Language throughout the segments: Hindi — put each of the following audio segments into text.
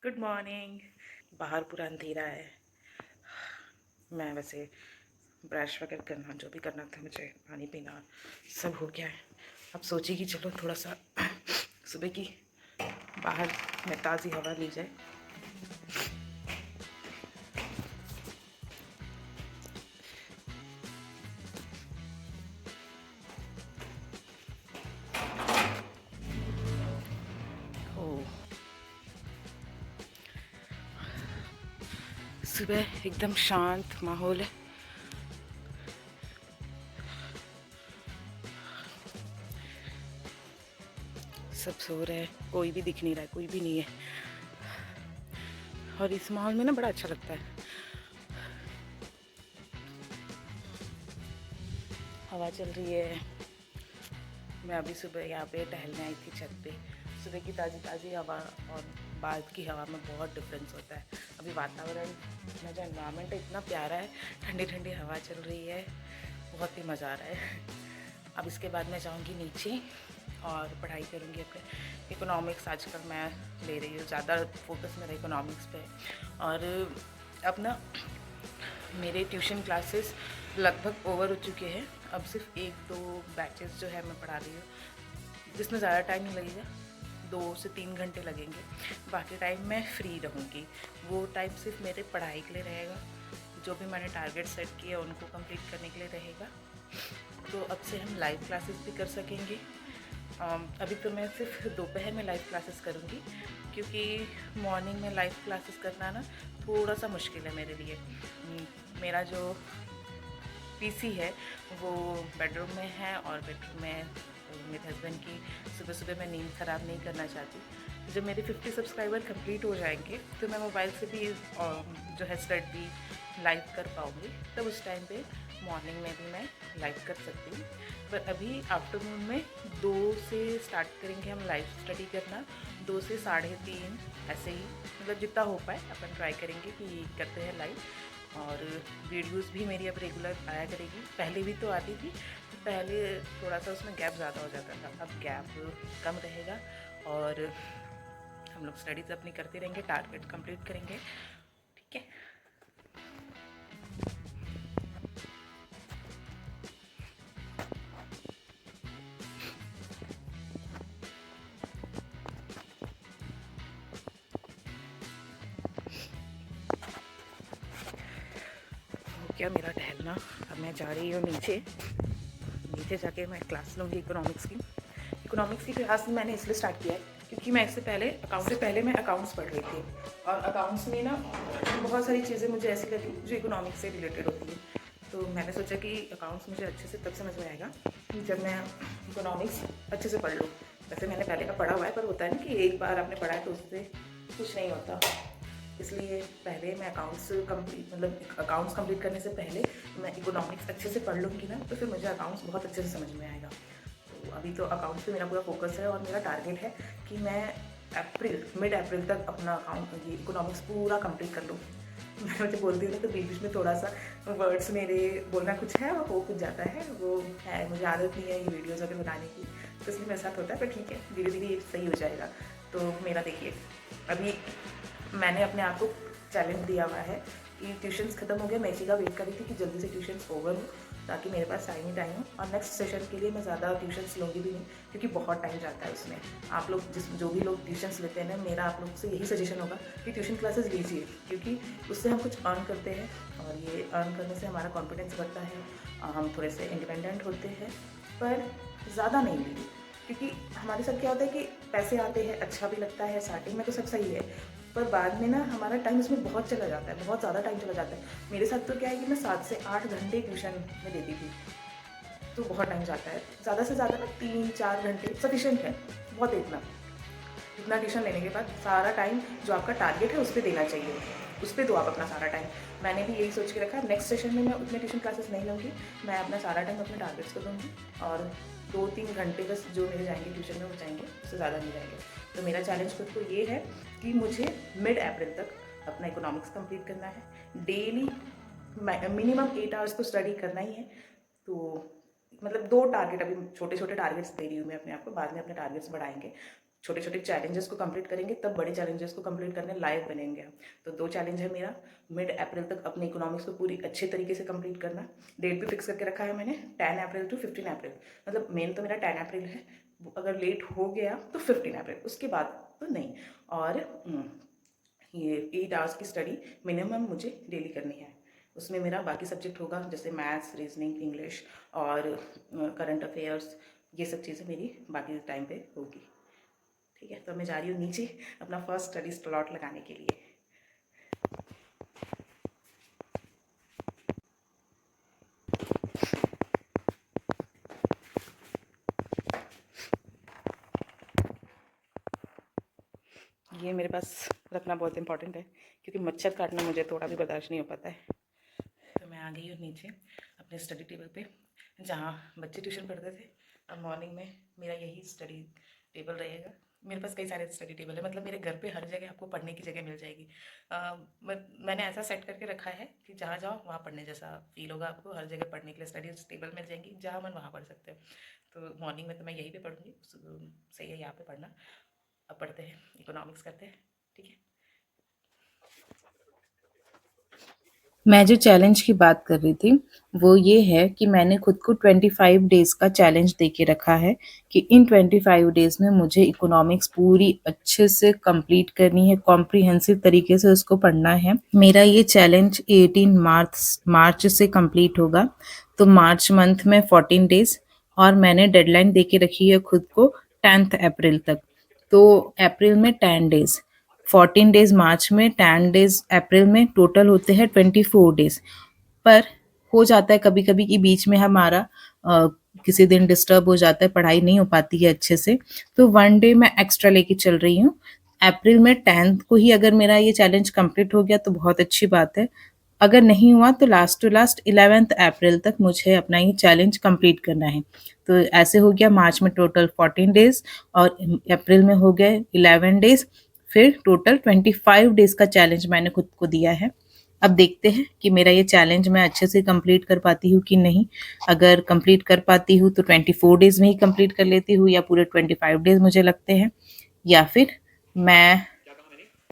Good morning. बाहर पूरा अंधेरा है। मैं वैसे ब्रश वगैरह करना जो भी करना था, मुझे पानी पीना सब हो गया है। अब सोची कि चलो थोड़ा सा सुबह की बाहर में ताज़ी हवा ली जाए। ओह, सुबह एकदम शांत माहौल है। सब सो रहे हैं, कोई भी दिख नहीं रहा है, कोई भी नहीं है। और इस माहौल में ना बड़ा अच्छा लगता है। हवा चल रही है। मैं अभी सुबह यहाँ पे टहलने आई थी छत पे। सुबह की ताज़ी ताज़ी हवा और बाद की हवा में बहुत डिफरेंस होता है। अभी वातावरण में जो एनवायरनमेंट है इतना प्यारा है, ठंडी ठंडी हवा चल रही है, बहुत ही मज़ा आ रहा है। अब इसके बाद मैं जाऊँगी नीचे और पढ़ाई करूँगी अपने इकोनॉमिक्स। आजकल मैं ले रही हूँ, ज़्यादा फोकस मेरा इकोनॉमिक्स पे है। और अब ना मेरे ट्यूशन क्लासेस लगभग ओवर हो चुके हैं। अब सिर्फ एक दो बैचेस जो है मैं पढ़ा रही हूँ, जिसमें ज़्यादा टाइम नहीं लगेगा, 2 से 3 घंटे लगेंगे। बाकी टाइम मैं फ्री रहूँगी। वो टाइम सिर्फ मेरे पढ़ाई के लिए रहेगा। जो भी मैंने टारगेट सेट किए उनको कंप्लीट करने के लिए रहेगा। तो अब से हम लाइव क्लासेस भी कर सकेंगे। अभी तो मैं सिर्फ दोपहर में लाइव क्लासेस करूँगी, क्योंकि मॉर्निंग में लाइव क्लासेस करना ना थोड़ा सा मुश्किल है मेरे लिए। मेरा जो पीसी है वो बेडरूम में है, और बेडरूम में मेरे हस्बैंड की सुबह सुबह मैं नींद ख़राब नहीं करना चाहती। जब मेरे 50 सब्सक्राइबर कंप्लीट हो जाएंगे तो मैं मोबाइल से भी जो है स्टडी लाइव कर पाऊँगी। तब उस टाइम पे मॉर्निंग में भी मैं लाइव कर सकती हूँ। पर अभी आफ्टरनून में 2 से स्टार्ट करेंगे हम लाइव स्टडी करना। 2 से 3:30 ऐसे ही, मतलब जितना हो पाए अपन ट्राई करेंगे कि करते हैं लाइव। और वीडियोस भी मेरी अब रेगुलर आया करेगी। पहले भी तो आती थी, तो पहले थोड़ा सा उसमें गैप ज़्यादा हो जाता था, अब गैप कम रहेगा। और हम लोग स्टडीज़ अपनी करते रहेंगे, टारगेट कंप्लीट करेंगे। ठीक है। हो गया मेरा टहलना। अब मैं जा रही हूँ नीचे। नीचे जाके मैं क्लास लूँगी इकोनॉमिक्स की। इकोनॉमिक्स की क्लास मैंने इसलिए स्टार्ट किया है क्योंकि मैं इससे पहले मैं अकाउंट्स पढ़ रही थी। और अकाउंट्स में ना बहुत सारी चीज़ें मुझे ऐसी लगी जो इकोनॉमिक्स से रिलेटेड होती है। तो मैंने सोचा कि अकाउंट्स मुझे अच्छे से तब समझ में आएगा जब मैं इकोनॉमिक्स अच्छे से पढ़ लूँ। वैसे मैंने पहले का पढ़ा हुआ है, पर होता है ना कि एक बार आपने पढ़ा है तो उससे कुछ नहीं होता। इसलिए पहले मैं अकाउंट्स कंप्लीट करने से पहले मैं इकोनॉमिक्स अच्छे से पढ़ लूँगी ना, तो फिर मुझे अकाउंट्स बहुत अच्छे से समझ में आएगा। तो अभी तो अकाउंट्स पे मेरा पूरा फोकस है, और मेरा टारगेट है कि मैं मिड अप्रैल तक अपना ये इकोनॉमिक्स पूरा कंप्लीट कर लूँ। मैं मुझे बोलती हूँ तो बीच बीच में थोड़ा सा वर्ड्स मेरे बोलना कुछ है और हो कुछ जाता है, वो है, मुझे आदत नहीं है ये वीडियोज़ वगैरह बनाने की, तो इसलिए मेरे साथ होता है। पर ठीक है, धीरे धीरे ये सही हो जाएगा। तो मेरा देखिए, अभी मैंने अपने आप को चैलेंज दिया हुआ है कि ट्यूशन्स ख़त्म हो गए। मैं इसी का वेट कर रही थी कि जल्दी से ट्यूशन्स ओवर हो, ताकि मेरे पास टाइम ही टाइम हो। और नेक्स्ट सेशन के लिए मैं ज़्यादा ट्यूशन्स लूँगी भी नहीं, क्योंकि बहुत टाइम जाता है उसमें। आप लोग जो भी लोग ट्यूशन्स लेते हैं ना, मेरा आप लोग से यही सजेशन होगा कि ट्यूशन क्लासेस लीजिए, क्योंकि उससे हम कुछ अर्न करते हैं, और ये अर्न करने से हमारा कॉन्फिडेंस बढ़ता है, हम थोड़े से इंडिपेंडेंट होते हैं। पर ज़्यादा नहीं लीजिए, क्योंकि हमारे साथ क्या होता है कि पैसे आते हैं, अच्छा भी लगता है, स्टार्टिंग में तो सब सही है, पर बाद में ना हमारा टाइम इसमें बहुत चला जाता है, बहुत ज़्यादा टाइम चला जाता है। मेरे साथ तो क्या है कि मैं 7 से 8 घंटे ट्यूशन में देती थी, तो बहुत टाइम जाता है। ज़्यादा से ज़्यादा ना 3-4 घंटे सफिशेंट है, बहुत इतना। इतना ट्यूशन लेने के बाद सारा टाइम जो आपका टारगेट है उस पर देना चाहिए, उस पर दो आप अपना सारा टाइम। मैंने भी यही सोच के रखा है, नेक्स्ट सेशन में मैं उतने ट्यूशन क्लासेस नहीं लूँगी, मैं अपना सारा टाइम अपने टारगेट्स को दूँगी, और 2-3 घंटे बस जो मेरे जाएंगे ट्यूशन में वो जाएंगे, उससे ज़्यादा नहीं जाएंगे। तो मेरा चैलेंज खुद को ये है कि मुझे मिड अप्रैल तक अपना इकोनॉमिक्स कंप्लीट करना है। डेली मिनिमम 8 आवर्स तो स्टडी करना ही है। तो मतलब 2 टारगेट, अभी छोटे छोटे टारगेट्स दे रही हूँ मैं अपने आप को, बाद में अपने टारगेट्स बढ़ाएंगे। छोटे छोटे चैलेंजेस को कंप्लीट करेंगे तब बड़े चैलेंजेस को कंप्लीट करने लायक बनेंगे हम। तो 2 चैलेंज है मेरा, मिड अप्रैल तक अपने इकोनॉमिक्स को पूरी अच्छे तरीके से कंप्लीट करना। डेट भी फिक्स करके रखा है मैंने, 10 अप्रैल टू 15 अप्रैल। मतलब मेन तो मेरा 10 अप्रैल है, अगर लेट हो गया तो 15 अप्रैल, उसके बाद तो नहीं। और ये 8 आवर्स की स्टडी मिनिमम मुझे डेली करनी है। उसमें मेरा बाकी सब्जेक्ट होगा, जैसे मैथ्स, रीजनिंग, इंग्लिश और करंट अफेयर्स, ये सब चीज़ें मेरी बाकी टाइम पे होगी। ठीक है, तो मैं जा रही हूँ नीचे अपना फर्स्ट स्टडी स्लॉट लगाने के लिए। ये मेरे पास रखना बहुत इंपॉर्टेंट है, क्योंकि मच्छर काटना मुझे थोड़ा भी बर्दाश्त नहीं हो पाता है। तो मैं आ गई हूँ नीचे अपने स्टडी टेबल पे, जहाँ बच्चे ट्यूशन पढ़ते थे। अब मॉर्निंग में मेरा यही स्टडी टेबल रहेगा। मेरे पास कई सारे स्टडी टेबल है, मतलब मेरे घर पे हर जगह आपको पढ़ने की जगह मिल जाएगी। मैंने ऐसा सेट करके रखा है कि जहाँ जाओ वहाँ पढ़ने जैसा फील होगा आपको। हर जगह पढ़ने के लिए स्टडी टेबल मिल जाएंगी, जहाँ मन वहाँ पढ़ सकते हो। तो मॉर्निंग में तो मैं यहीं पे पढ़ूँगी, सही है यहाँ पे पढ़ना। अब पढ़ते हैं, इकोनॉमिक्स करते हैं, ठीक है। मैं जो चैलेंज की बात कर रही थी वो ये है कि मैंने खुद को 25 डेज़ का चैलेंज दे के रखा है कि इन 25 डेज़ में मुझे इकोनॉमिक्स पूरी अच्छे से कंप्लीट करनी है, कॉम्प्रिहेंसिव तरीके से उसको पढ़ना है। मेरा ये चैलेंज 18 मार्च से कंप्लीट होगा। तो मार्च मंथ में 14 डेज़ और मैंने डेडलाइन दे के रखी है खुद को 10th अप्रैल तक। तो अप्रैल में 10 डेज़, 14 डेज़ मार्च में, 10 डेज़ अप्रैल में, टोटल होते हैं 24 डेज़। पर हो जाता है कभी-कभी कि बीच में हमारा किसी दिन डिस्टर्ब हो जाता है, पढ़ाई नहीं हो पाती है अच्छे से, तो 1 डे मैं एक्स्ट्रा लेके चल रही हूँ। अप्रैल में 10th को ही अगर मेरा ये चैलेंज कंप्लीट हो गया तो बहुत अच्छी बात है। अगर नहीं हुआ तो लास्ट टू लास्ट 11th अप्रैल तक मुझे अपना ये चैलेंज कंप्लीट करना है। तो ऐसे हो गया मार्च में टोटल 14 डेज़ और अप्रैल में हो गए 11 डेज़, फिर टोटल 25 डेज़ का चैलेंज मैंने खुद को दिया है। अब देखते हैं कि मेरा ये चैलेंज मैं अच्छे से कंप्लीट कर पाती हूँ कि नहीं। अगर कंप्लीट कर पाती हूँ तो 24 डेज़ में ही कंप्लीट कर लेती हूँ, या पूरे 25 डेज़ मुझे लगते हैं, या फिर मैं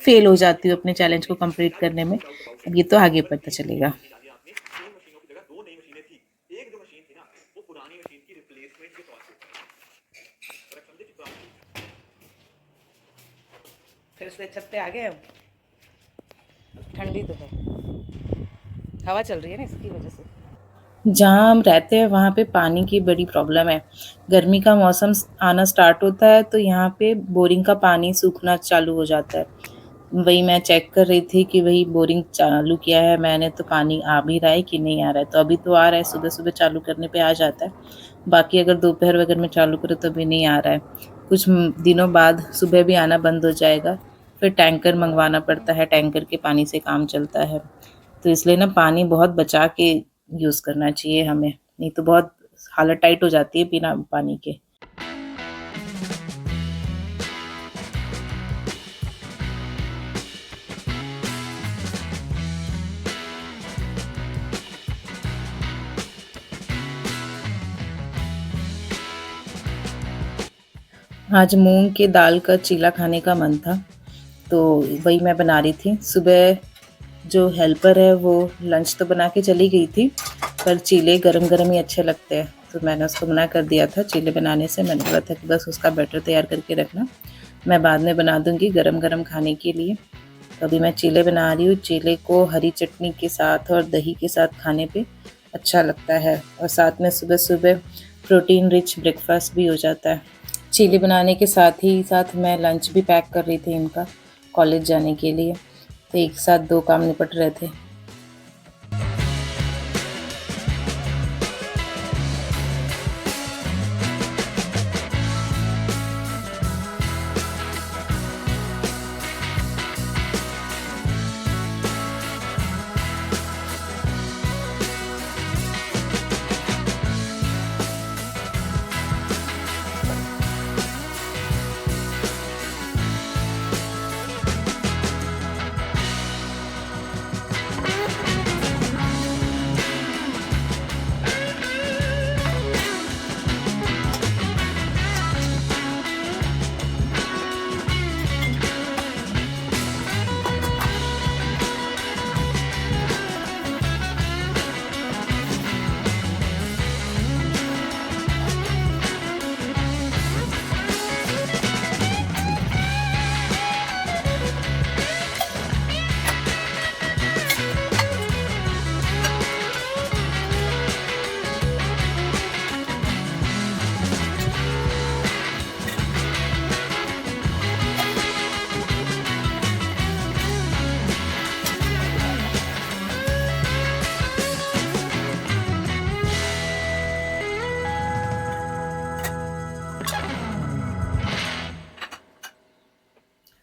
फेल हो जाती हूँ अपने चैलेंज को कंप्लीट करने में। अब ये तो आगे पता चलेगा। फिर से छत पे आ गए हम। ठंडी तो है, हवा चल रही है ना, इसकी वजह से। जहाँ हम रहते हैं वहाँ पे पानी की बड़ी प्रॉब्लम है। गर्मी का मौसम आना स्टार्ट होता है तो यहाँ पे बोरिंग का पानी सूखना चालू हो जाता है। वही मैं चेक कर रही थी कि वही बोरिंग चालू किया है मैंने, तो पानी आ भी रहा है कि नहीं आ रहा है। तो अभी तो आ रहा है, सुबह-सुबह चालू करने पे आ जाता है। बाकी अगर दोपहर वगैरह में चालू करो तो अभी नहीं आ रहा है। कुछ दिनों बाद सुबह भी आना बंद हो जाएगा, फिर टैंकर मंगवाना पड़ता है, टैंकर के पानी से काम चलता है। तो इसलिए ना पानी बहुत बचा के यूज़ करना चाहिए हमें, नहीं तो बहुत हालत टाइट हो जाती है बिना पानी के। आज मूँग की दाल का चीला खाने का मन था, तो वही मैं बना रही थी। सुबह जो हेल्पर है वो लंच तो बना के चली गई थी, पर चीले गरम-गरम ही अच्छे लगते हैं, तो मैंने उसको मना कर दिया था चीले बनाने से। मैंने बोला था कि बस उसका बैटर तैयार करके रखना, मैं बाद में बना दूँगी गरम-गरम खाने के लिए। तो अभी मैं चीले बना रही हूँ। चीले को हरी चटनी के साथ और दही के साथ खाने पे अच्छा लगता है, और साथ में सुबह-सुबह प्रोटीन रिच ब्रेकफ़ास्ट भी हो जाता है। चीले बनाने के साथ ही साथ मैं लंच भी पैक कर रही थी इनका कॉलेज जाने के लिए, तो एक साथ 2 काम निपट रहे थे।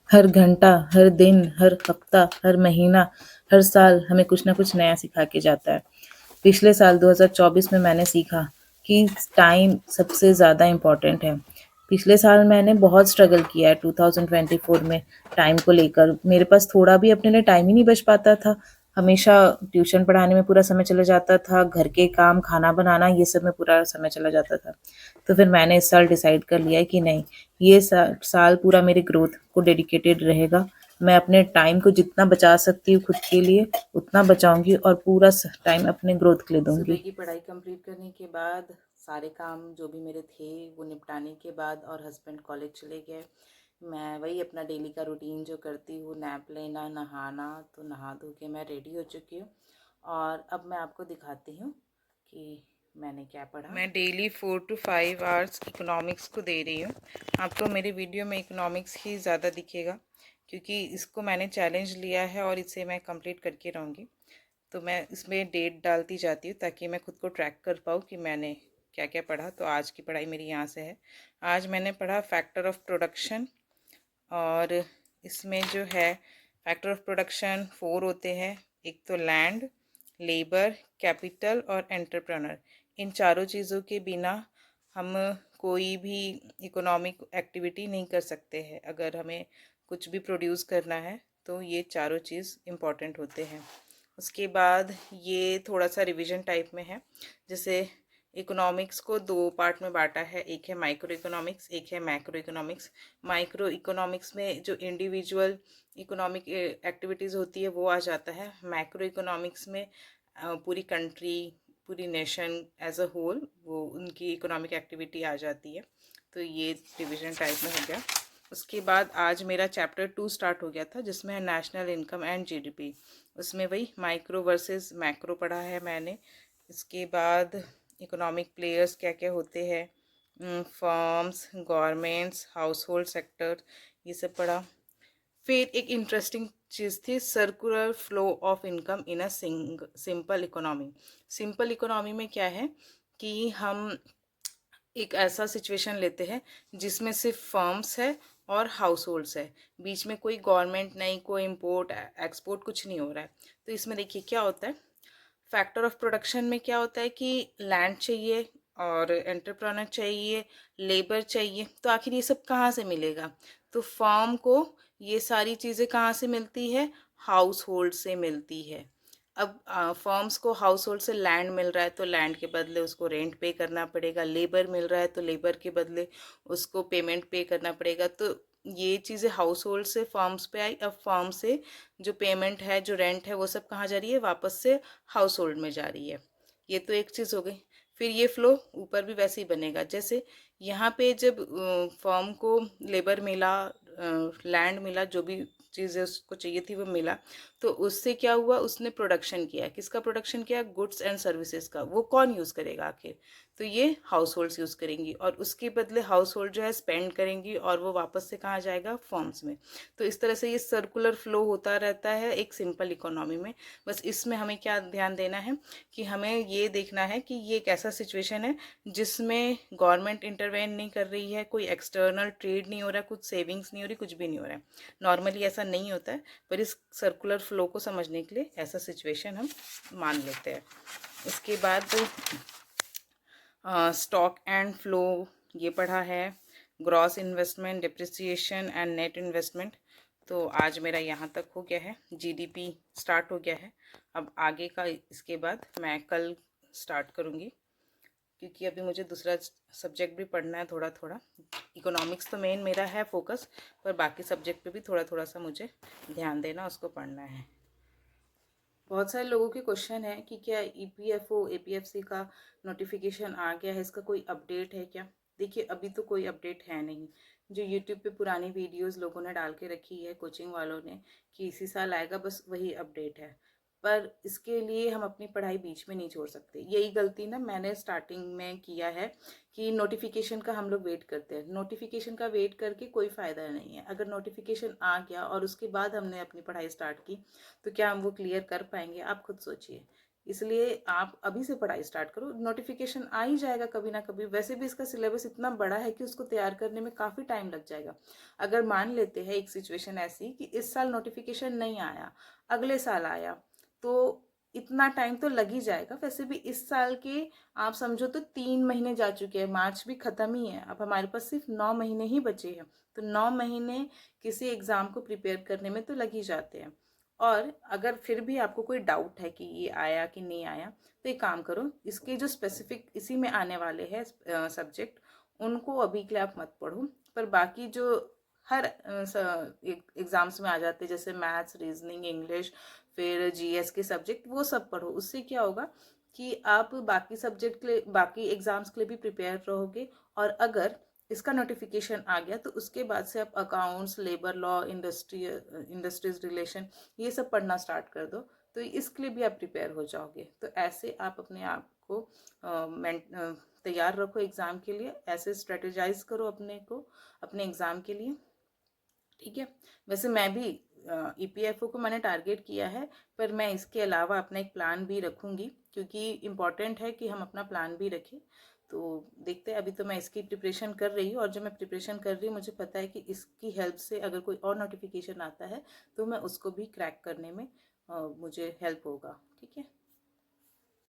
हर घंटा, हर दिन, हर हफ्ता, हर महीना, हर साल हमें कुछ ना कुछ नया सिखा के जाता है। पिछले साल 2024 में मैंने सीखा कि टाइम सबसे ज़्यादा इम्पोर्टेंट है। पिछले साल मैंने बहुत स्ट्रगल किया है 2024 में टाइम को लेकर। मेरे पास थोड़ा भी अपने लिए टाइम ही नहीं बच पाता था। हमेशा ट्यूशन पढ़ाने में पूरा समय चला जाता था, घर के काम, खाना बनाना, ये सब में पूरा समय चला जाता था। तो फिर मैंने इस साल डिसाइड कर लिया है कि नहीं, ये साल पूरा मेरे ग्रोथ को डेडिकेटेड रहेगा। मैं अपने टाइम को जितना बचा सकती हूँ खुद के लिए उतना बचाऊंगी और पूरा टाइम अपने ग्रोथ के लिए सुबह दूंगी। की पढ़ाई कंप्लीट करने के बाद सारे काम जो भी मेरे थे वो निपटाने के बाद और हस्बैंड कॉलेज चले गए, मैं वही अपना डेली का रूटीन जो करती हूँ, नैप लेना, नहाना, तो नहा धो के मैं रेडी हो चुकी हूँ। और अब मैं आपको दिखाती हूँ कि मैंने क्या पढ़ा। मैं डेली 4 to 5 आवर्स इकोनॉमिक्स को दे रही हूँ। आपको मेरी वीडियो में इकोनॉमिक्स ही ज़्यादा दिखेगा क्योंकि इसको मैंने चैलेंज लिया है और इसे मैं कंप्लीट करके रहूँगी। तो मैं इसमें डेट डालती जाती हूँ ताकि मैं खुद को ट्रैक कर पाऊँ कि मैंने क्या क्या पढ़ा। तो आज की पढ़ाई मेरी यहाँ से है। आज मैंने पढ़ा फैक्टर ऑफ प्रोडक्शन, और इसमें जो है फैक्टर ऑफ प्रोडक्शन 4 होते हैं। एक तो लैंड, लेबर, कैपिटल और एंटरप्रेन्योर। इन चारों चीज़ों के बिना हम कोई भी इकोनॉमिक एक्टिविटी नहीं कर सकते हैं। अगर हमें कुछ भी प्रोड्यूस करना है तो ये चारों चीज़ इम्पॉर्टेंट होते हैं। उसके बाद ये थोड़ा सा रिवीजन टाइप में है। जैसे इकोनॉमिक्स को 2 पार्ट में बांटा है, एक है माइक्रो इकोनॉमिक्स, एक है मैक्रो इकोनॉमिक्स। माइक्रो इकोनॉमिक्स में जो इंडिविजुअल इकोनॉमिक एक्टिविटीज़ होती है वो आ जाता है। मैक्रो इकोनॉमिक्स में पूरी कंट्री, पूरी नेशन एज अ होल वो उनकी इकोनॉमिक एक्टिविटी आ जाती है। तो ये डिवीजन टाइप में हो गया। उसके बाद आज मेरा चैप्टर 2 स्टार्ट हो गया था जिसमें है नेशनल इनकम एंड जीडीपी। उसमें वही माइक्रो वर्सेस मैक्रो पढ़ा है मैंने। इसके बाद इकोनॉमिक प्लेयर्स क्या क्या होते हैं, firms, governments, house hold sector, ये सब पढ़ा। फिर एक इंटरेस्टिंग चीज़ थी circular flow of income in a simple economy. Simple economy में क्या है कि हम एक ऐसा सिचुएशन लेते हैं जिसमें सिर्फ फर्म्स है और हाउस होल्ड्स है, बीच में कोई गवर्नमेंट नहीं, कोई इम्पोर्ट एक्सपोर्ट कुछ नहीं हो रहा है। तो इसमें देखिए क्या होता है, फैक्टर ऑफ प्रोडक्शन में क्या होता है कि लैंड चाहिए और एंटरप्रेन्योर चाहिए, लेबर चाहिए। तो आखिर ये सब कहाँ से मिलेगा? तो फर्म को ये सारी चीज़ें कहाँ से मिलती है? हाउस होल्ड से मिलती है। अब फर्म्स को हाउस होल्ड से लैंड मिल रहा है तो लैंड के बदले उसको रेंट पे करना पड़ेगा, लेबर मिल रहा है तो लेबर के बदले उसको पेमेंट पे करना पड़ेगा। तो ये चीज़ें हाउस होल्ड से फर्म्स पे आई। अब फर्म से जो पेमेंट है, जो रेंट है, वो सब कहाँ जा रही है? वापस से हाउस होल्ड में जा रही है। ये तो एक चीज़ हो गई। फिर ये फ्लो ऊपर भी वैसे ही बनेगा। जैसे यहाँ पे जब फर्म को लेबर मिला, लैंड मिला, जो भी चीज़ें उसको चाहिए थी वो मिला, तो उससे क्या हुआ? उसने प्रोडक्शन किया। किसका प्रोडक्शन किया? गुड्स एंड सर्विसेज का। वो कौन यूज़ करेगा आखिर? तो ये हाउस होल्ड्स यूज़ करेंगी और उसके बदले हाउस होल्ड जो है स्पेंड करेंगी और वो वापस से कहाँ जाएगा? फर्म्स में। तो इस तरह से ये सर्कुलर फ्लो होता रहता है एक सिंपल इकोनॉमी में। बस इसमें हमें क्या ध्यान देना है कि हमें ये देखना है कि ये एक ऐसा सिचुएशन है जिसमें गवर्नमेंट इंटरवेन नहीं कर रही है, कोई एक्सटर्नल ट्रेड नहीं हो रहा है, कुछ सेविंग्स नहीं हो रही, कुछ भी नहीं हो रहा है। नॉर्मली ऐसा नहीं होता है, पर इस सर्कुलर फ्लो को समझने के लिए ऐसा सिचुएशन हम मान लेते हैं। उसके बाद स्टॉक एंड फ्लो ये पढ़ा है, gross investment, depreciation and net investment. तो आज मेरा यहाँ तक हो गया है, जीडीपी स्टार्ट हो गया है। अब आगे का इसके बाद मैं कल स्टार्ट करूँगी क्योंकि अभी मुझे दूसरा सब्जेक्ट भी पढ़ना है थोड़ा थोड़ा। इकोनॉमिक्स तो मेन मेरा है फोकस, पर बाकी सब्जेक्ट पे भी थोड़ा थोड़ा सा मुझे ध्यान देना, उसको पढ़ना है। बहुत सारे लोगों के क्वेश्चन है कि क्या ईपीएफओ एपीएफसी का नोटिफिकेशन आ गया है, इसका कोई अपडेट है क्या? देखिए अभी तो कोई अपडेट है नहीं। जो यूट्यूब पे पुरानी वीडियोस लोगों ने डाल के रखी है, कोचिंग वालों ने, कि इसी साल आएगा, बस वही अपडेट है। पर इसके लिए हम अपनी पढ़ाई बीच में नहीं छोड़ सकते। यही गलती ना मैंने स्टार्टिंग में किया है कि नोटिफिकेशन का हम लोग वेट करते हैं। नोटिफिकेशन का वेट करके कोई फ़ायदा नहीं है। अगर नोटिफिकेशन आ गया और उसके बाद हमने अपनी पढ़ाई स्टार्ट की तो क्या हम वो क्लियर कर पाएंगे? आप खुद सोचिए। इसलिए आप अभी से पढ़ाई स्टार्ट करो, नोटिफिकेशन आ ही जाएगा कभी ना कभी। वैसे भी इसका सिलेबस इतना बड़ा है कि उसको तैयार करने में काफ़ी टाइम लग जाएगा। अगर मान लेते हैं एक सिचुएशन ऐसी कि इस साल नोटिफिकेशन नहीं आया, अगले साल आया, तो इतना टाइम तो लग ही जाएगा। वैसे भी इस साल के आप समझो तो 3 महीने जा चुके हैं, मार्च भी खत्म ही है, अब हमारे पास सिर्फ 9 महीने ही बचे हैं। तो 9 महीने किसी एग्जाम को प्रिपेयर करने में तो लग ही जाते हैं। और अगर फिर भी आपको कोई डाउट है कि ये आया कि नहीं आया, तो एक काम करो, इसके जो स्पेसिफिक इसी में आने वाले हैं सब्जेक्ट, उनको अभी के लिए आप मत पढ़ो। पर बाकी जो हर एग्जाम्स में आ जाते हैं, जैसे मैथ्स, रीजनिंग, इंग्लिश, फिर जीएस के सब्जेक्ट, वो सब पढ़ो। उससे क्या होगा कि आप बाकी सब्जेक्ट के लिए, बाकी एग्जाम्स के लिए भी प्रिपेयर रहोगे। और अगर इसका नोटिफिकेशन आ गया तो उसके बाद से आप accounts, labour law, industries relation, ये सब पढ़ना स्टार्ट कर दो, तो इसके लिए भी आप प्रिपेयर हो जाओगे। तो ऐसे आप अपने आप को तैयार रखो एग्ज़ाम के लिए, ऐसे स्ट्रेटेजाइज करो अपने को अपने एग्ज़ाम के लिए, ठीक है। वैसे मैं भी ईपीएफओ को मैंने टारगेट किया है, पर मैं इसके अलावा अपना एक प्लान भी रखूँगी, क्योंकि इम्पॉर्टेंट है कि हम अपना प्लान भी रखें। तो देखते हैं, अभी तो मैं इसकी प्रिपरेशन कर रही हूँ, और जब मैं प्रिपरेशन कर रही हूँ मुझे पता है कि इसकी हेल्प से अगर कोई और नोटिफिकेशन आता है तो मैं उसको भी क्रैक करने में मुझे हेल्प होगा, ठीक है।